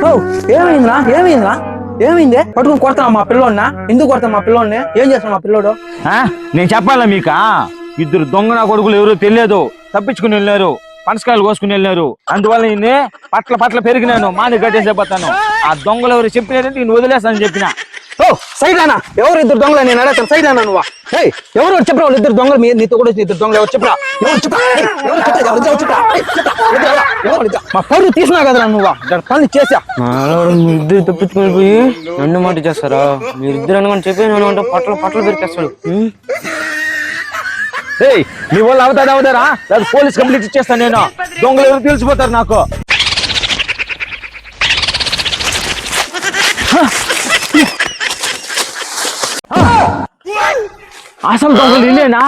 ఓ ఏమైందిరా ఏమైందిరా ఏమైంది పట్టుకుని కొడతాను మా పిల్లోడినా ఎందుకు కొడతాను మా పిల్లోడిని ఏం చేస్తాను మా పిల్లోడు నేను చెప్పాలా మీకా ఇద్దరు దొంగ నా కొడుకులు ఎవరో తెలియదు తప్పించుకుని వెళ్ళారు పనసకాయలు కోసుకుని వెళ్ళారు అందువల్ల నేనే పట్ల పెరిగినాను మాది కట్టేసేపోతాను ఆ దొంగలు ఎవరు చెప్పినారంటే నేను వదిలేస్తానని చెప్పిన ఓ సైడ్ అన్నా ఎవరు ఇద్దరు దొంగలు నేను అడగతాను సైడ్ అన్నా నువ్వు ఎవరు చెప్పరా వాళ్ళు ఇద్దరు దొంగలు మీ నీతో కూడా ఇద్దరు దొంగలు ఎవరు చెప్పరా మా పరువు తీసినా కదరా నువ్వు దాని పనులు చేసా ఇద్దరు తప్పించుకొని పోయి నన్ను మాట చేస్తారా మీరిద్దరు అనుకోని చెప్పి నన్ను అంటే పట్ల పెరికేస్తాడు నీ వాళ్ళు అవుతారా లేదా పోలీస్ కంప్లీట్ ఇచ్చేస్తాను నేను దొంగలు ఎవరు తెలిసిపోతారు నాకు అసలు దొంగలు ఇల్లేనా